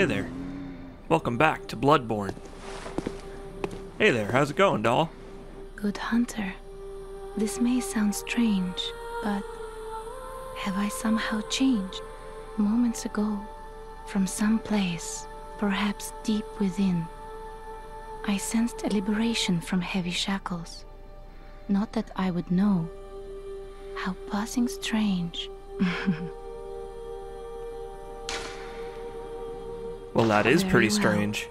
Hey there. Welcome back to Bloodborne. Hey there, how's it going, doll? Good hunter. This may sound strange, but have I somehow changed? Moments ago, from some place, perhaps deep within, I sensed a liberation from heavy shackles. Not that I would know. How passing strange. Well, that is Very pretty well. strange.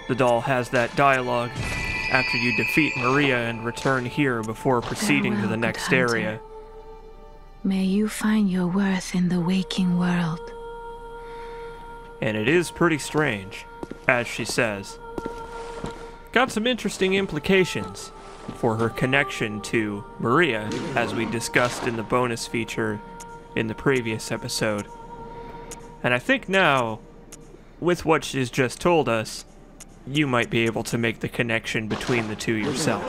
The doll has that dialogue after you defeat Maria and return here before proceeding to Farewell, the good next hunter. area. May you find your worth in the waking world. And it is pretty strange, as she says. Got some interesting implications for her connection to Maria, as we discussed in the bonus feature in the previous episode. And I think now, with what she's just told us, you might be able to make the connection between the two yourself.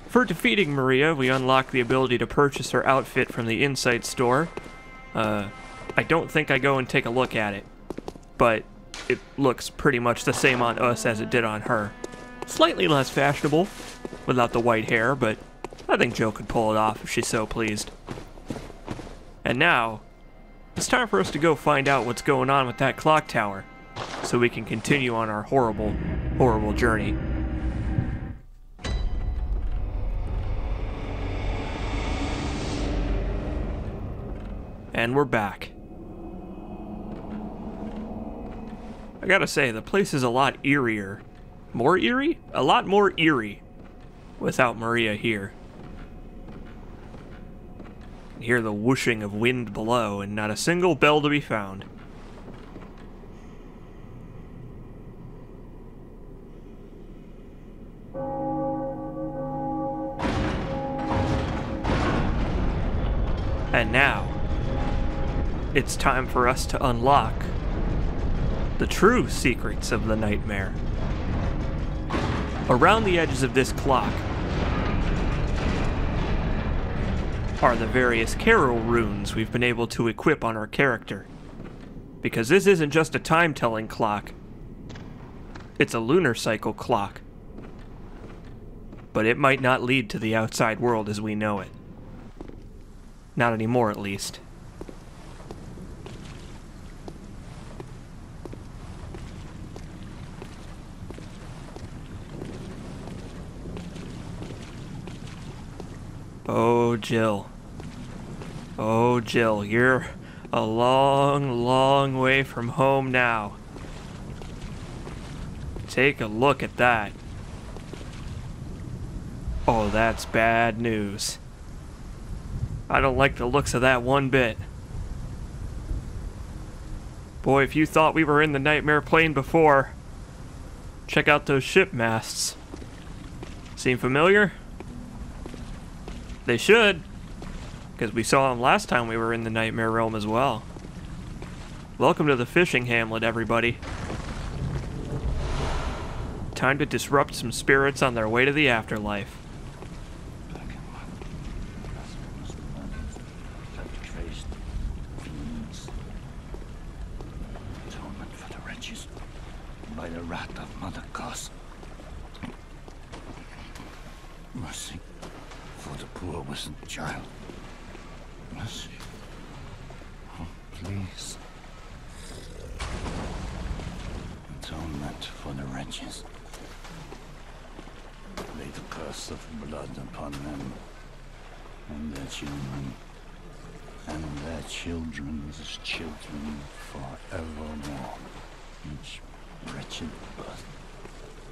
For defeating Maria, we unlock the ability to purchase her outfit from the Insight store. I don't think I go and take a look at it, but it looks pretty much the same on us as it did on her. Slightly less fashionable, without the white hair, but I think Jill could pull it off if she's so pleased. And now, it's time for us to go find out what's going on with that clock tower, so we can continue on our horrible, horrible journey. And we're back. I gotta say, the place is a lot eerier. More eerie? A lot more eerie without Maria here. Hear the whooshing of wind below, and not a single bell to be found. And now, it's time for us to unlock the true secrets of the nightmare. Around the edges of this clock are the various carol runes we've been able to equip on our character. Because this isn't just a time-telling clock, it's a lunar cycle clock. But it might not lead to the outside world as we know it. Not anymore, at least. Oh, Jill. Oh, Jill, you're a long, long way from home now. Take a look at that. Oh, that's bad news. I don't like the looks of that one bit. Boy, if you thought we were in the nightmare plane before, check out those ship masts. Seem familiar? They should, because we saw them last time we were in the nightmare realm as well. Welcome to the fishing hamlet, everybody. Time to disrupt some spirits on their way to the afterlife. By the wrath of Mother Goss. Mercy for the poor wizened child. Mercy. Oh, please. Atonement for the wretches. Lay the curse of blood upon them and their children and their children's children forevermore. Each wretched birth,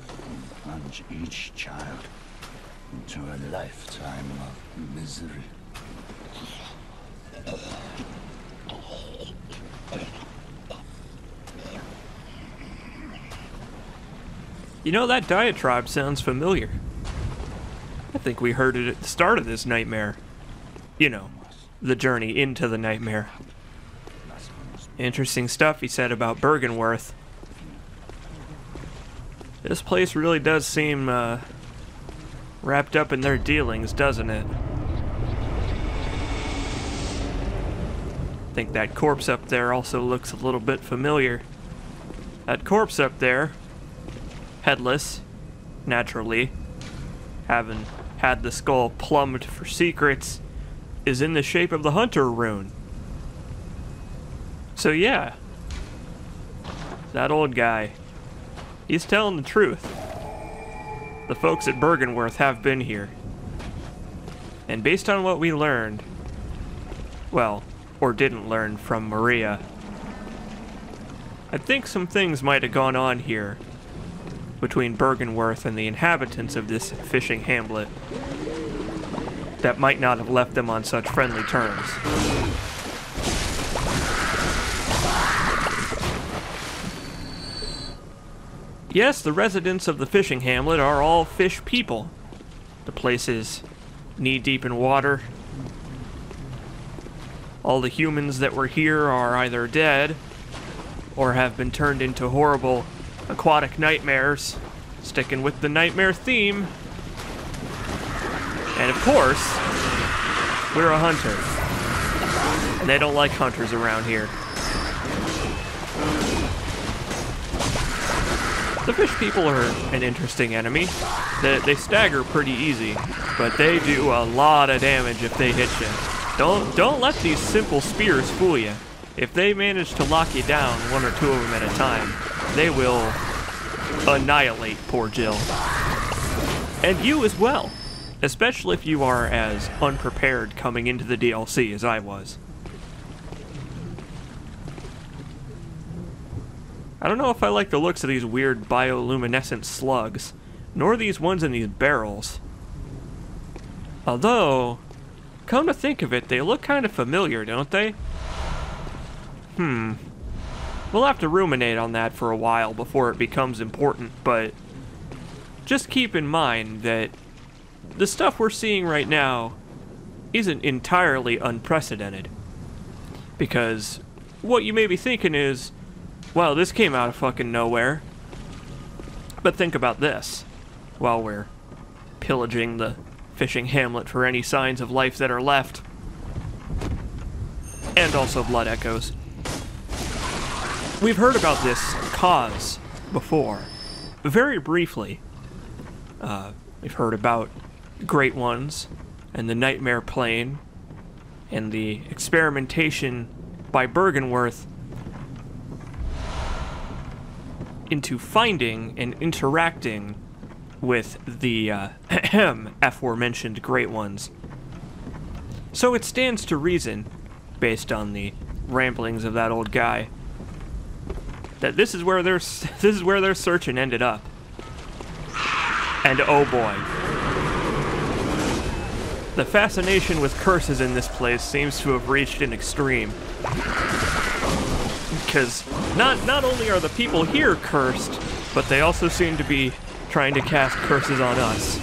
and plunge each child into a lifetime of misery. You know, that diatribe sounds familiar. I think we heard it at the start of this nightmare. You know, the journey into the nightmare. Interesting stuff he said about Bergenworth. This place really does seem, wrapped up in their dealings, doesn't it? I think that corpse up there also looks a little bit familiar. That corpse up there, headless, naturally, having had the skull plumbed for secrets, is in the shape of the Hunter rune. So yeah, that old guy, he's telling the truth. The folks at Bergenworth have been here. And based on what we learned, well, or didn't learn from Maria, I think some things might have gone on here between Bergenworth and the inhabitants of this fishing hamlet that might not have left them on such friendly terms. Yes, the residents of the fishing hamlet are all fish people. The place is knee-deep in water. All the humans that were here are either dead or have been turned into horrible aquatic nightmares, sticking with the nightmare theme. And of course, we're a hunter. And they don't like hunters around here. The fish people are an interesting enemy. They stagger pretty easy, but they do a lot of damage if they hit you. Don't let these simple spears fool you. If they manage to lock you down, one or two of them at a time, they will annihilate poor Jill. And you as well, especially if you are as unprepared coming into the DLC as I was. I don't know if I like the looks of these weird bioluminescent slugs, nor these ones in these barrels. Although, come to think of it, they look kind of familiar, don't they? We'll have to ruminate on that for a while before it becomes important, but just keep in mind that the stuff we're seeing right now isn't entirely unprecedented. Because what you may be thinking is, wow, this came out of fucking nowhere. But think about this, while we're pillaging the fishing hamlet for any signs of life that are left. And also blood echoes. We've heard about this cause before, very briefly. We've heard about Great Ones, and the Nightmare Plane, and the experimentation by Bergenworth into finding and interacting with the aforementioned Great Ones. So it stands to reason, based on the ramblings of that old guy, that this is where their searching ended up. And oh boy, the fascination with curses in this place seems to have reached an extreme. Because not only are the people here cursed, but they also seem to be trying to cast curses on us.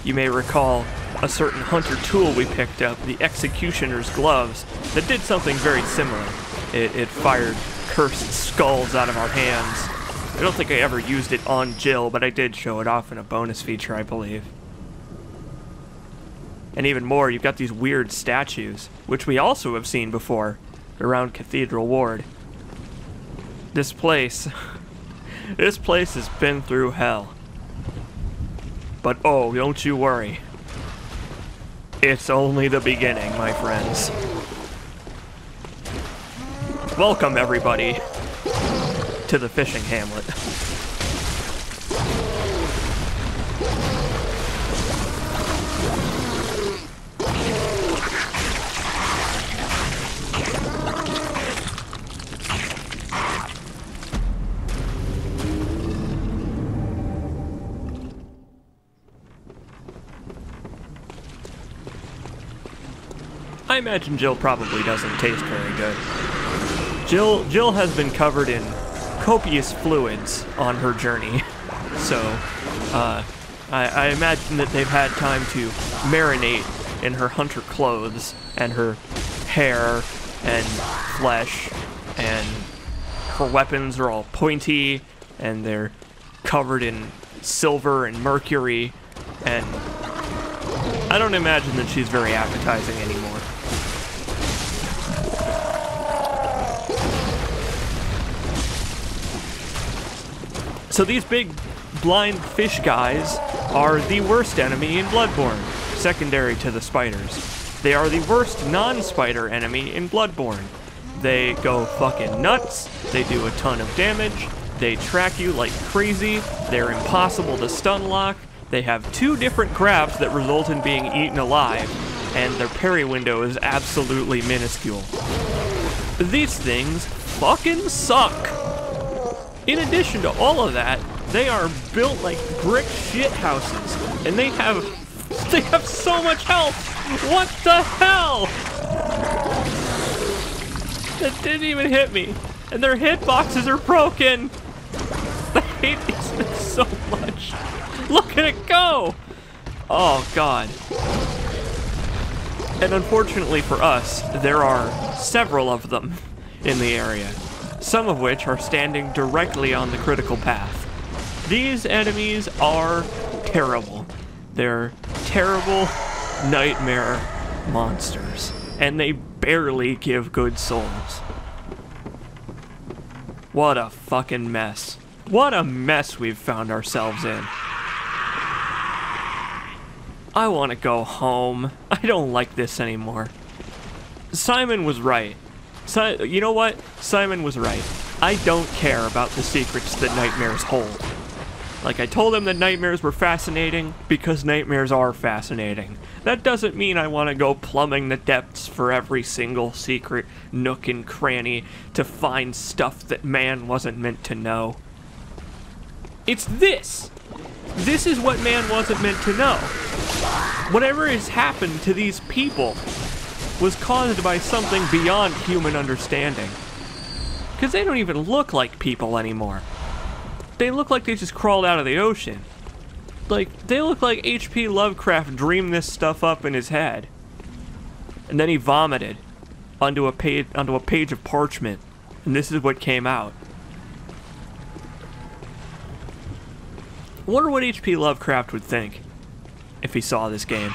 You may recall a certain hunter tool we picked up, the Executioner's Gloves, that did something very similar. It fired cursed skulls out of our hands. I don't think I ever used it on Jill, but I did show it off in a bonus feature, I believe. And even more, you've got these weird statues, which we also have seen before, around Cathedral Ward. This place has been through hell. But oh, don't you worry. It's only the beginning, my friends. Welcome, everybody, to the fishing hamlet. I imagine Jill probably doesn't taste very good. Jill has been covered in copious fluids on her journey, so I imagine that they've had time to marinate in her hunter clothes and her hair and flesh, and her weapons are all pointy and they're covered in silver and mercury, and I don't imagine that she's very appetizing anymore. So these big blind fish guys are the worst enemy in Bloodborne, secondary to the spiders. They are the worst non-spider enemy in Bloodborne. They go fucking nuts, they do a ton of damage, they track you like crazy, they're impossible to stun lock, they have 2 different grabs that result in being eaten alive, and their parry window is absolutely minuscule. These things fucking suck! In addition to all of that, they are built like brick shit houses, and they have so much health! What the hell?! That didn't even hit me, and their hitboxes are broken! I hate these things so much! Look at it go! Oh god. And unfortunately for us, there are several of them in the area, some of which are standing directly on the critical path. These enemies are terrible. They're terrible nightmare monsters, and they barely give good souls. What a fucking mess. What a mess we've found ourselves in. I want to go home. I don't like this anymore. Simon was right. You know what? Simon was right. I don't care about the secrets that nightmares hold. Like, I told him that nightmares were fascinating because nightmares are fascinating. That doesn't mean I want to go plumbing the depths for every single secret nook and cranny to find stuff that man wasn't meant to know. It's this! This is what man wasn't meant to know. Whatever has happened to these people was caused by something beyond human understanding. Because they don't even look like people anymore. They look like they just crawled out of the ocean. Like, they look like H.P. Lovecraft dreamed this stuff up in his head. And then he vomited onto a page of parchment. And this is what came out. I wonder what H.P. Lovecraft would think if he saw this game.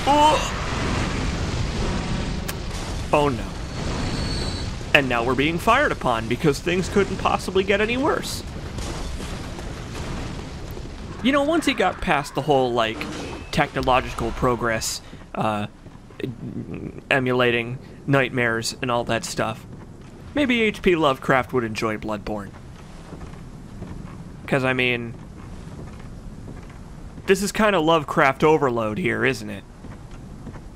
Oh! Oh no. And now we're being fired upon because things couldn't possibly get any worse. You know, once he got past the whole, like, technological progress, emulating nightmares and all that stuff, maybe H.P. Lovecraft would enjoy Bloodborne. Because, I mean, this is kind of Lovecraft overload here, isn't it?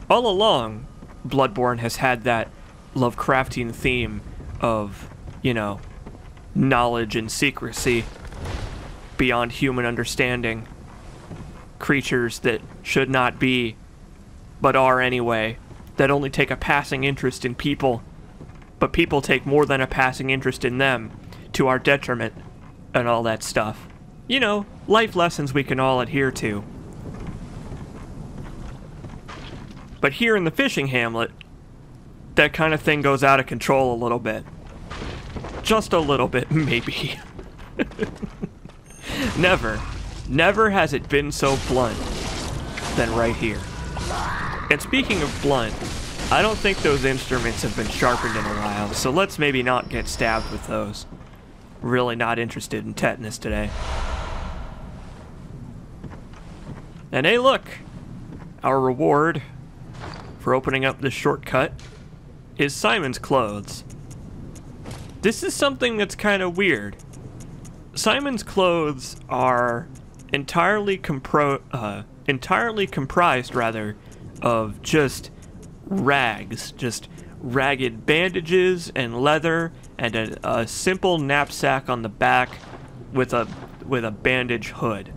All along, Bloodborne has had that Lovecraftian theme of, you know, knowledge and secrecy beyond human understanding. Creatures that should not be, but are anyway, that only take a passing interest in people, but people take more than a passing interest in them, to our detriment, and all that stuff. You know, life lessons we can all adhere to. But here in the fishing hamlet, that kind of thing goes out of control a little bit. Just a little bit, maybe. Never has it been so blunt than right here. And speaking of blunt, I don't think those instruments have been sharpened in a while, so let's maybe not get stabbed with those. Really not interested in tetanus today. And hey, look! Our reward for opening up this shortcut is Simon's clothes. This is something that's kind of weird. Simon's clothes are entirely comprised of just rags, just ragged bandages and leather and a simple knapsack on the back with a bandage hood.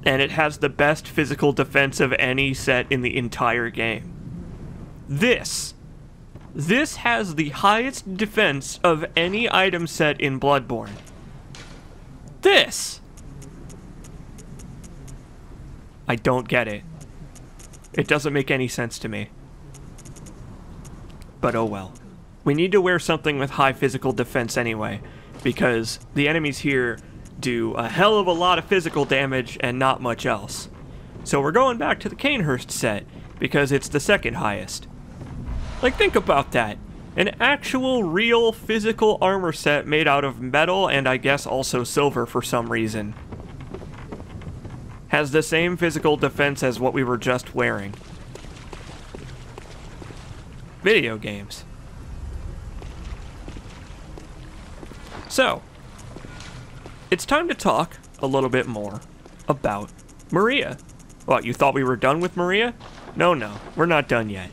And it has the best physical defense of any set in the entire game. This has the highest defense of any item set in Bloodborne. This! I don't get it. It doesn't make any sense to me. But oh well. We need to wear something with high physical defense anyway, because the enemies here do a hell of a lot of physical damage and not much else. So we're going back to the Canehurst set, because it's the second highest. Like, think about that. An actual, real, physical armor set made out of metal and I guess also silver for some reason. Has the same physical defense as what we were just wearing. Video games. So, it's time to talk a little bit more about Maria. What, you thought we were done with Maria? No, we're not done yet.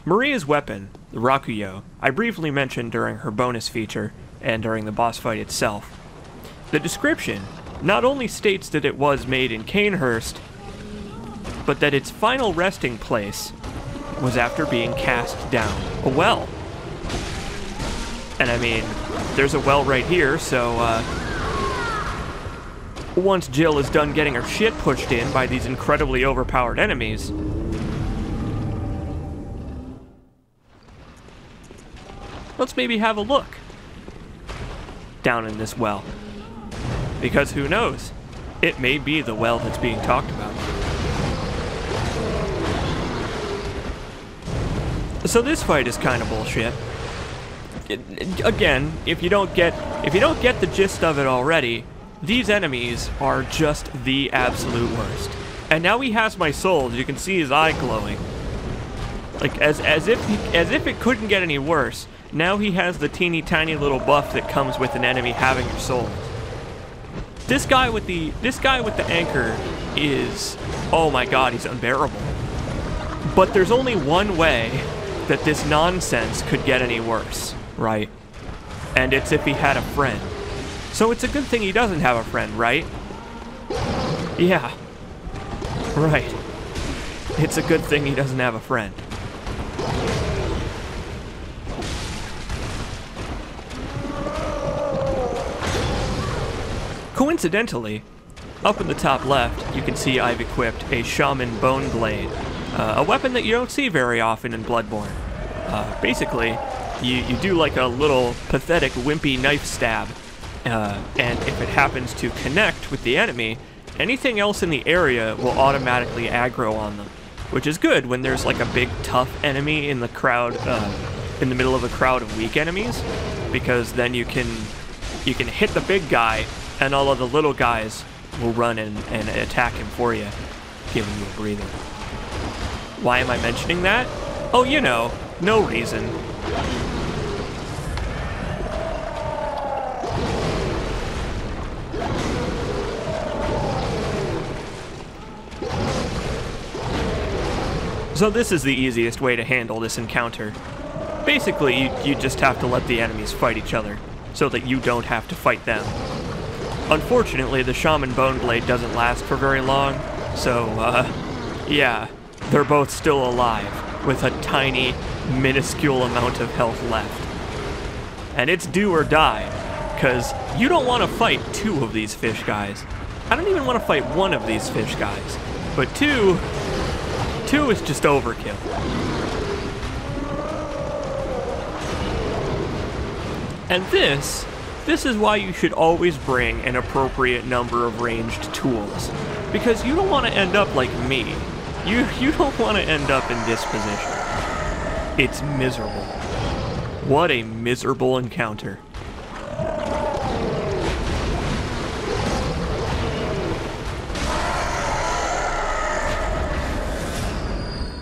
Maria's weapon, the Rakuyo, I briefly mentioned during her bonus feature and during the boss fight itself. The description not only states that it was made in Canehurst, but that its final resting place was after being cast down a well. And I mean, there's a well right here, so once Jill is done getting her shit pushed in by these incredibly overpowered enemies, let's maybe have a look down in this well. Because who knows? It may be the well that's being talked about. So this fight is kind of bullshit. Again, if you don't get the gist of it already, these enemies are just the absolute worst. And now he has my soul. You can see his eye glowing. Like as if it couldn't get any worse. Now he has the teeny tiny little buff that comes with an enemy having your soul. This guy with the anchor is, oh my god, he's unbearable. But there's only one way that this nonsense could get any worse, right? And it's if he had a friend. So it's a good thing he doesn't have a friend, right? Yeah. Right. It's a good thing he doesn't have a friend. Coincidentally, up in the top left, you can see I've equipped a Shaman Bone Blade, a weapon that you don't see very often in Bloodborne. Basically, you do like a little pathetic, wimpy knife stab, and if it happens to connect with the enemy, anything else in the area will automatically aggro on them, which is good when there's like a big, tough enemy in the crowd, in the middle of a crowd of weak enemies, because then you can hit the big guy, and all of the little guys will run and attack him for you, giving you a breather. Why am I mentioning that? Oh, you know, no reason. So this is the easiest way to handle this encounter. Basically, you just have to let the enemies fight each other, so that you don't have to fight them. Unfortunately, the Shaman Bone Blade doesn't last for very long, so, yeah, they're both still alive, with a tiny, minuscule amount of health left. And it's do or die, because you don't want to fight two of these fish guys. I don't even want to fight one of these fish guys, but two is just overkill. And this is why you should always bring an appropriate number of ranged tools. Because you don't want to end up like me. You don't want to end up in this position. It's miserable. What a miserable encounter.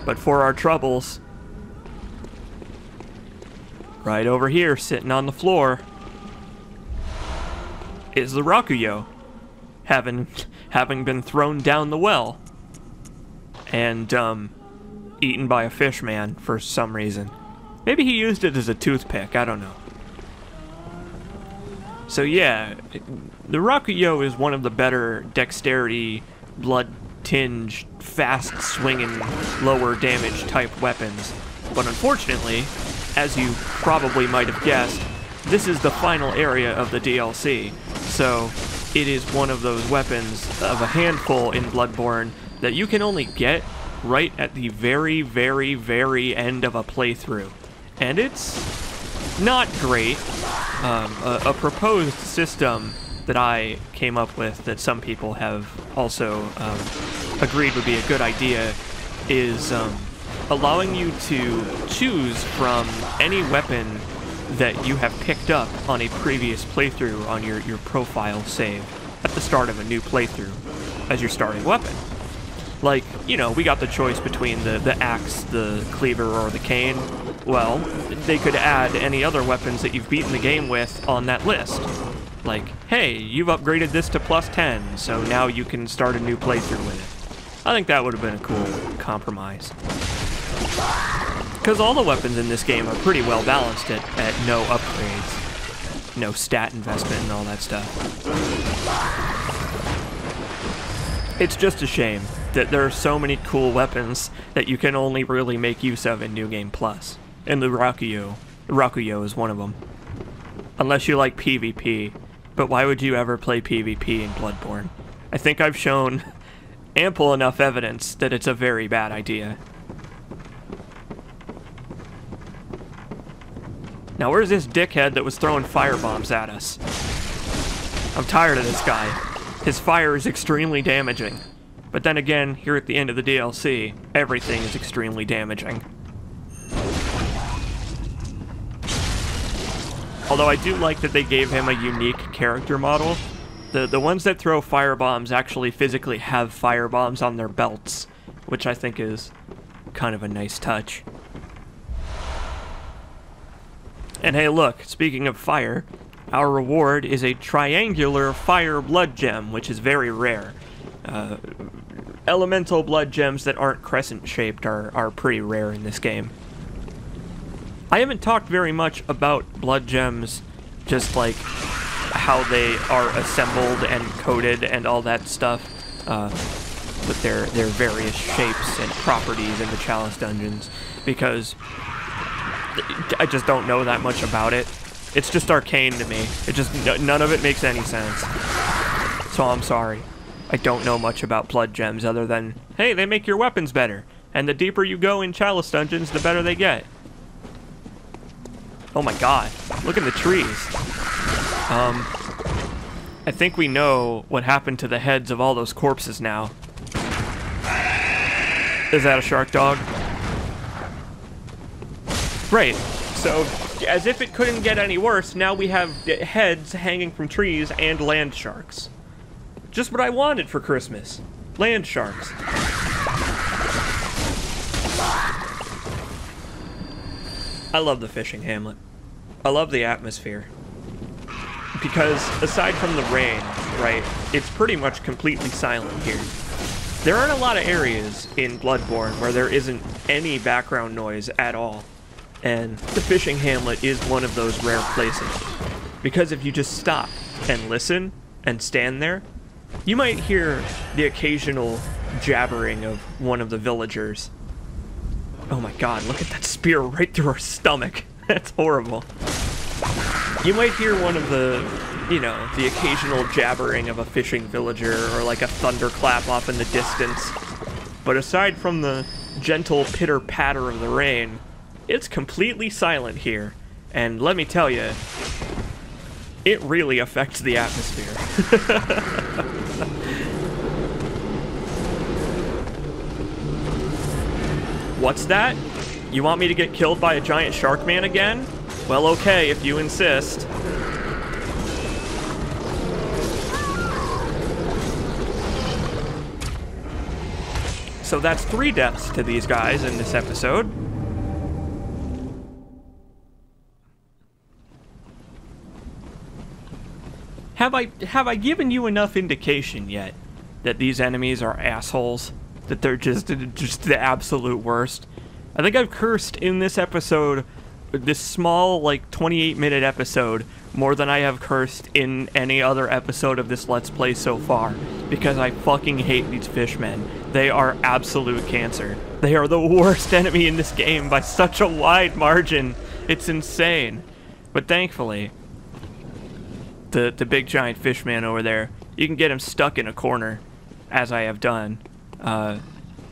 But for our troubles, right over here, sitting on the floor, is the Rakuyo, having been thrown down the well and eaten by a fish man for some reason. Maybe he used it as a toothpick, I don't know. So yeah, the Rakuyo is one of the better dexterity, blood-tinged, fast-swinging, lower damage type weapons. But unfortunately, as you probably might have guessed, this is the final area of the DLC, so it is one of those weapons of a handful in Bloodborne that you can only get right at the very, very, very end of a playthrough. And it's not great. A proposed system that I came up with that some people have also agreed would be a good idea is allowing you to choose from any weapon that you have picked up on a previous playthrough on your profile save at the start of a new playthrough as your starting weapon. Like, you know, we got the choice between the axe, the cleaver, or the cane. Well, they could add any other weapons that you've beaten the game with on that list. Like, hey, you've upgraded this to +10, so now you can start a new playthrough with it. I think that would have been a cool compromise. Because all the weapons in this game are pretty well balanced at no upgrades, no stat investment and all that stuff. It's just a shame that there are so many cool weapons that you can only really make use of in New Game Plus. And the Rakuyo is one of them. Unless you like PvP. But why would you ever play PvP in Bloodborne? I think I've shown ample enough evidence that it's a very bad idea. Now where's this dickhead that was throwing firebombs at us? I'm tired of this guy. His fire is extremely damaging. But then again, here at the end of the DLC, everything is extremely damaging. Although I do like that they gave him a unique character model. The ones that throw firebombs actually physically have firebombs on their belts, which I think is kind of a nice touch. And hey look, speaking of fire, our reward is a triangular fire blood gem, which is very rare. Elemental blood gems that aren't crescent-shaped are pretty rare in this game. I haven't talked very much about blood gems, just like how they are assembled and coded and all that stuff, with their various shapes and properties in the Chalice dungeons, because I just don't know that much about it. It's just arcane to me. None of it makes any sense. So I'm sorry. I don't know much about blood gems other than, hey, they make your weapons better, and the deeper you go in Chalice dungeons, the better they get. Oh my god, look at the trees. I think we know what happened to the heads of all those corpses now. Is that a shark dog? Great. So, as if it couldn't get any worse, now we have heads hanging from trees and land sharks. Just what I wanted for Christmas. Land sharks. I love the fishing hamlet. I love the atmosphere. Because aside from the rain, right, it's pretty much completely silent here. There aren't a lot of areas in Bloodborne where there isn't any background noise at all. And the fishing hamlet is one of those rare places. Because if you just stop and listen and stand there, you might hear the occasional jabbering of one of the villagers. Oh my god, look at that spear right through her stomach. That's horrible. You might hear one of the, you know, the occasional jabbering of a fishing villager or like a thunderclap off in the distance. But aside from the gentle pitter-patter of the rain, it's completely silent here. And let me tell you, it really affects the atmosphere. What's that? You want me to get killed by a giant shark man again? Well, okay, if you insist. So that's 3 deaths to these guys in this episode. Have I given you enough indication yet that these enemies are assholes? That they're just the absolute worst? I think I've cursed in this episode, this small, like, 28-minute episode, more than I have cursed in any other episode of this Let's Play so far, because I fucking hate these fishmen. They are absolute cancer. They are the worst enemy in this game by such a wide margin. It's insane. But thankfully, the big giant fishman over there, you can get him stuck in a corner, as I have done.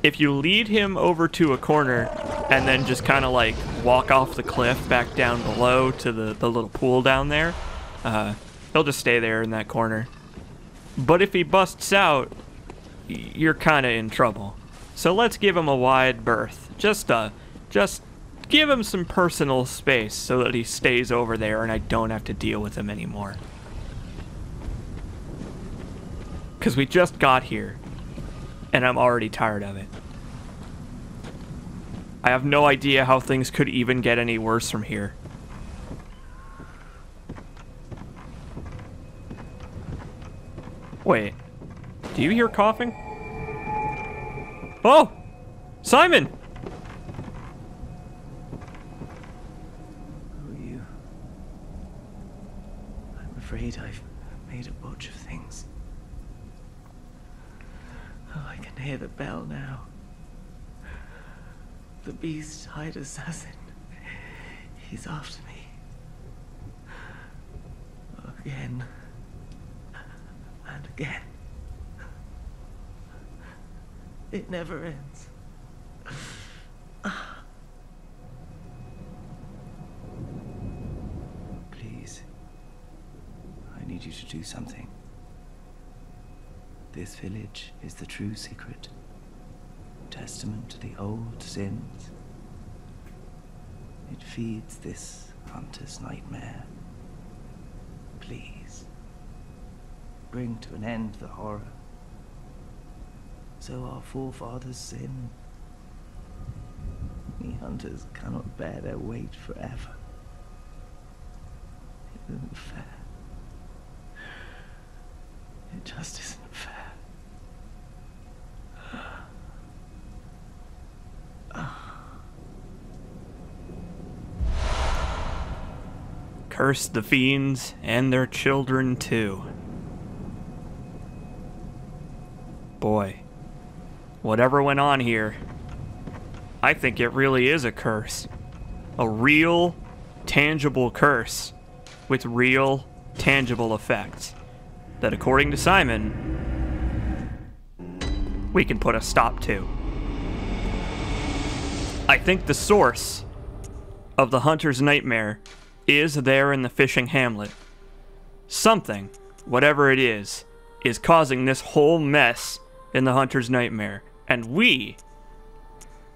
If you lead him over to a corner and then just kind of like walk off the cliff back down below to the little pool down there, he'll just stay there in that corner. But if he busts out, you're kind of in trouble. So let's give him a wide berth, Just give him some personal space so that he stays over there and I don't have to deal with him anymore. Because we just got here, and I'm already tired of it. I have no idea how things could even get any worse from here. Wait, do you hear coughing? Oh! Simon! Who are you? I'm afraid I've made a bunch of things. Oh, I can hear the bell now. The beast-eyed assassin. He's after me. Again. And again. It never ends. Please. I need you to do something. This village is the true secret. Testament to the old sins. It feeds this hunter's nightmare. Please. Bring to an end the horror. So our forefathers sinned. We hunters cannot bear their weight forever. It isn't fair. It just isn't fair. Curse the fiends and their children too. Boy, whatever went on here, I think it really is a curse. A real, tangible curse with real, tangible effects that, according to Simon, we can put a stop to. I think the source of the hunter's nightmare is there in the fishing hamlet. Something, whatever it is causing this whole mess in the hunter's nightmare, and we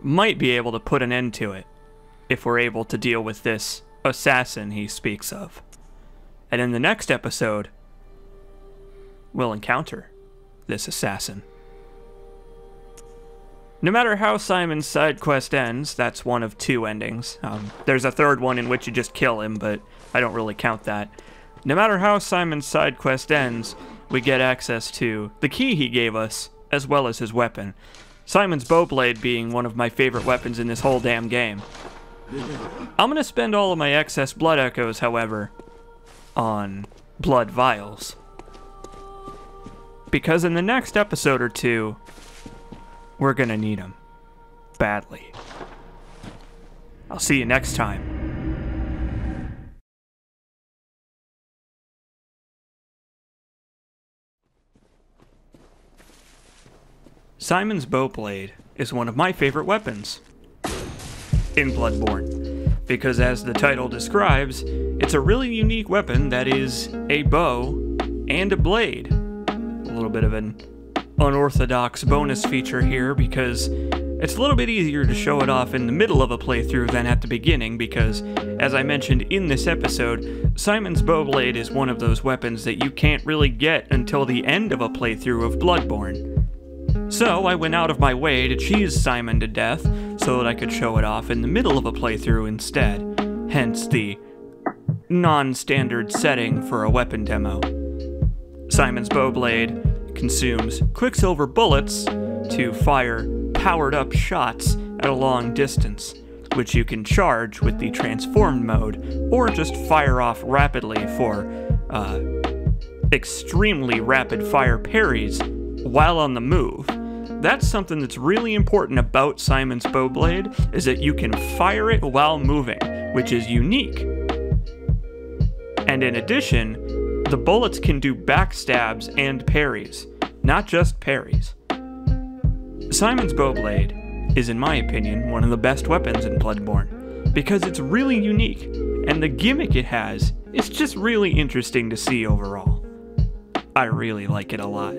might be able to put an end to it if we're able to deal with this assassin he speaks of. And in the next episode, we'll encounter this assassin. No matter how Simon's side quest ends, that's one of two endings. There's a third one in which you just kill him, but I don't really count that. No matter how Simon's side quest ends, we get access to the key he gave us, as well as his weapon. Simon's bowblade being one of my favorite weapons in this whole damn game. I'm gonna spend all of my excess blood echoes, however, on blood vials. Because in the next episode or two, we're gonna need them. Badly. I'll see you next time. Simon's bowblade is one of my favorite weapons in Bloodborne, because as the title describes, it's a really unique weapon that is a bow and a blade. A little bit of an unorthodox bonus feature here, because it's a little bit easier to show it off in the middle of a playthrough than at the beginning, because, as I mentioned in this episode, Simon's bowblade is one of those weapons that you can't really get until the end of a playthrough of Bloodborne. So I went out of my way to cheese Simon to death so that I could show it off in the middle of a playthrough instead, hence the non-standard setting for a weapon demo. Simon's bowblade consumes quicksilver bullets to fire powered-up shots at a long distance, which you can charge with the transformed mode, or just fire off rapidly for extremely rapid-fire parries while on the move. That's something that's really important about Simon's bowblade, is that you can fire it while moving, which is unique. And in addition, the bullets can do backstabs and parries, not just parries. Simon's bowblade is, in my opinion, one of the best weapons in Bloodborne, because it's really unique, and the gimmick it has is just really interesting to see overall. I really like it a lot.